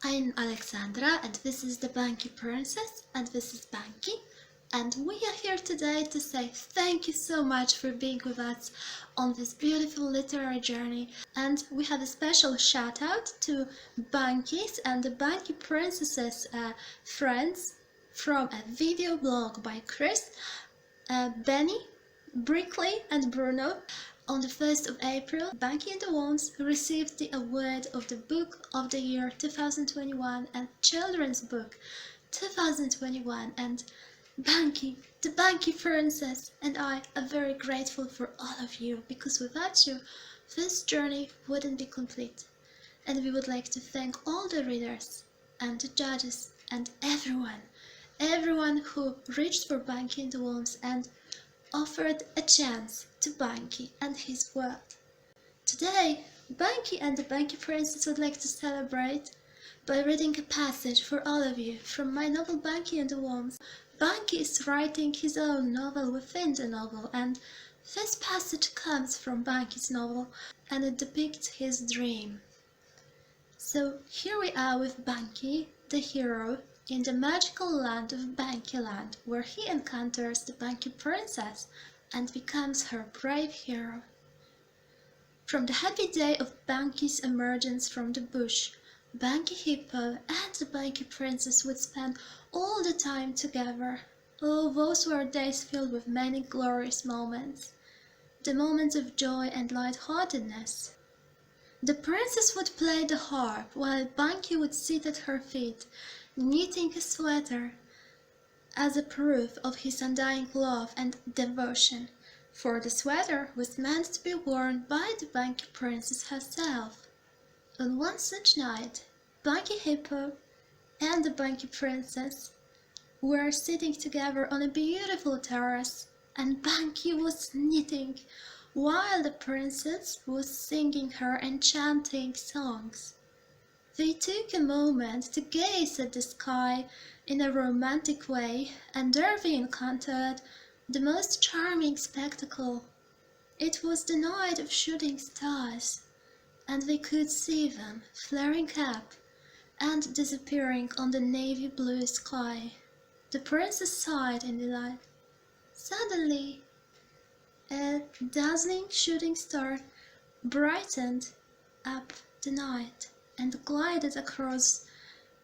I'm Alexandra, and this is the Bunky Princess, and this is Bunky. And we are here today to say thank you so much for being with us on this beautiful literary journey. And we have a special shout out to Bunky's and the Bunky Princess's friends from a video blog by Chris, Benny, Brickley, and Bruno. On the 1st of April, Bunky and the Walms received the award of the Book of the Year 2021 and Children's Book 2021, and Bunky, the Bunky Princess, and I are very grateful for all of you, because without you, this journey wouldn't be complete. And we would like to thank all the readers and the judges and everyone who reached for Bunky and the Walms and offered a chance to Bunky and his world. Today, Bunky and the Bunky Princess would like to celebrate by reading a passage for all of you from my novel Bunky and the Walms. Bunky is writing his own novel within the novel, and this passage comes from Bunky's novel, and it depicts his dream. So here we are with Bunky, the hero, in the magical land of Bunkyland, where he encounters the Bunky Princess and becomes her brave hero. From the happy day of Bunky's emergence from the bush, Bunky Hippo and the Bunky Princess would spend all the time together. Oh, those were days filled with many glorious moments, the moments of joy and lightheartedness. The princess would play the harp, while Bunky would sit at her feet, knitting a sweater as a proof of his undying love and devotion, for the sweater was meant to be worn by the Bunky Princess herself. On one such night, Bunky Hippo and the Bunky Princess were sitting together on a beautiful terrace, and Bunky was knitting, while the princess was singing her enchanting songs. They took a moment to gaze at the sky in a romantic way, and there they encountered the most charming spectacle. It was the night of shooting stars, and they could see them flaring up and disappearing on the navy blue sky. The princess sighed in delight. Suddenly, a dazzling shooting star brightened up the night and glided across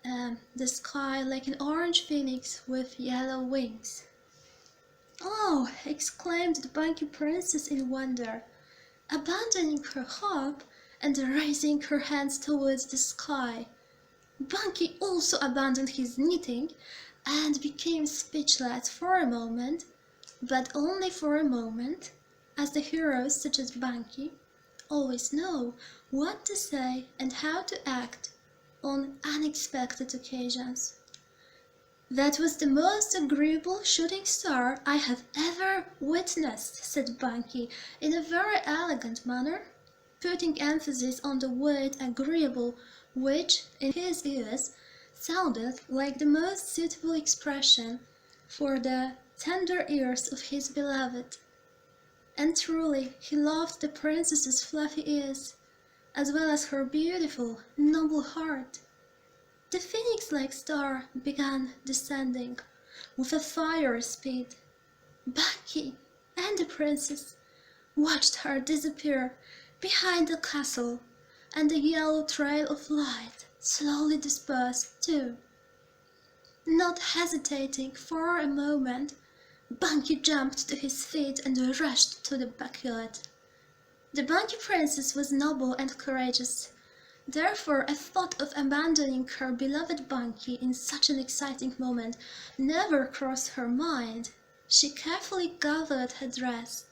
the sky like an orange phoenix with yellow wings. "Oh!" exclaimed the Bunky Princess in wonder, abandoning her harp and raising her hands towards the sky. Bunky also abandoned his knitting and became speechless for a moment, but only for a moment, as the heroes such as Bunky always know what to say and how to act on unexpected occasions. "That was the most agreeable shooting star I have ever witnessed," said Bunky in a very elegant manner, putting emphasis on the word agreeable, which, in his ears, sounded like the most suitable expression for the tender ears of his beloved. And truly, he loved the princess's fluffy ears, as well as her beautiful, noble heart. The phoenix-like star began descending with a fiery speed. Bunky and the princess watched her disappear behind the castle, and the yellow trail of light slowly dispersed too. Not hesitating for a moment, Bunky jumped to his feet and rushed to the backyard. The Bunky Princess was noble and courageous. Therefore, a thought of abandoning her beloved Bunky in such an exciting moment never crossed her mind. She carefully gathered her dress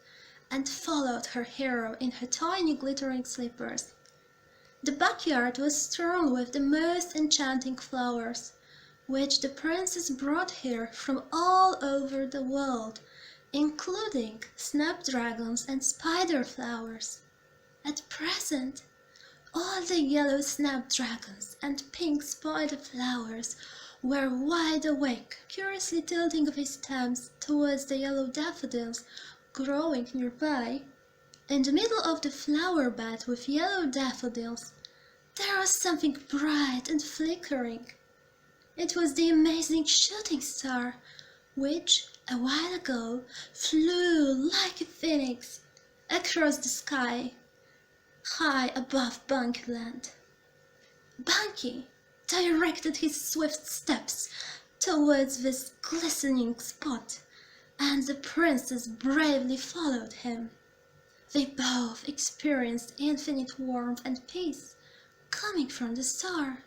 and followed her hero in her tiny glittering slippers. The backyard was strewn with the most enchanting flowers, which the princess brought here from all over the world, including snapdragons and spider flowers. At present, all the yellow snapdragons and pink spider flowers were wide awake, curiously tilting their stems towards the yellow daffodils growing nearby. In the middle of the flower bed with yellow daffodils, there was something bright and flickering. It was the amazing shooting star, which, a while ago, flew like a phoenix across the sky, high above Bunkyland. Bunky directed his swift steps towards this glistening spot, and the princess bravely followed him. They both experienced infinite warmth and peace coming from the star.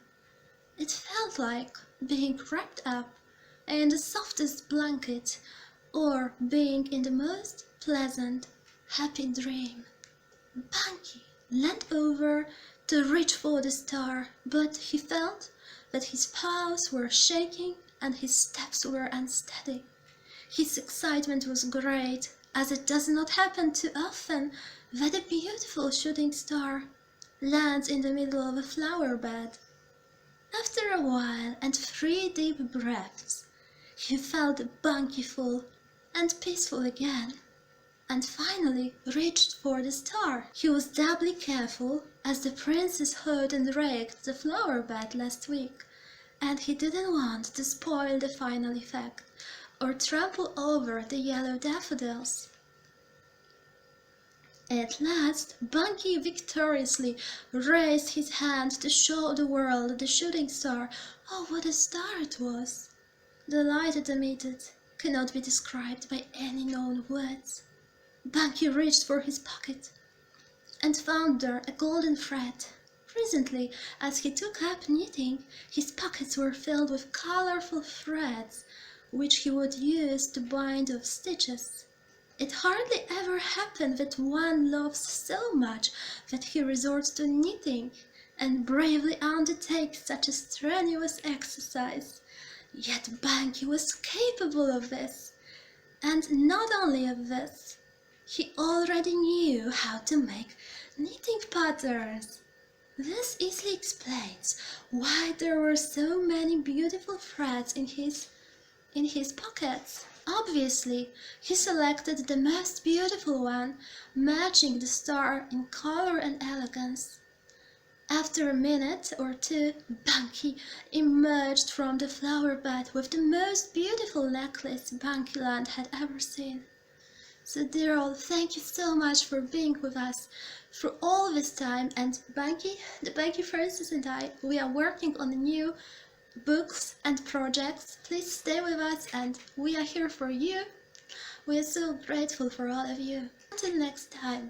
It felt like being wrapped up in the softest blanket or being in the most pleasant, happy dream. Bunky leaned over to reach for the star, but he felt that his paws were shaking and his steps were unsteady. His excitement was great, as it does not happen too often that a beautiful shooting star lands in the middle of a flower bed. After a while and 3 deep breaths, he felt bunkyful and peaceful again, and finally reached for the star. He was doubly careful, as the princess hoed and raked the flower bed last week, and he didn't want to spoil the final effect or trample over the yellow daffodils. At last, Bunky victoriously raised his hand to show the world the shooting star. Oh, what a star it was! The light it emitted cannot be described by any known words. Bunky reached for his pocket and found there a golden thread. Presently, as he took up knitting, his pockets were filled with colorful threads, which he would use to bind off stitches. It hardly ever happened that one loves so much that he resorts to knitting and bravely undertakes such a strenuous exercise. Yet Bunky was capable of this, and not only of this, he already knew how to make knitting patterns. This easily explains why there were so many beautiful threads in his pockets. Obviously, he selected the most beautiful one, matching the star in color and elegance. After a minute or two, Bunky emerged from the flower bed with the most beautiful necklace Bunkyland had ever seen. So dear all, thank you so much for being with us through all this time, and Bunky, the Bunky Princess and I, we are working on new books and projects. Please stay with us and we are here for you. We are so grateful for all of you. Until next time.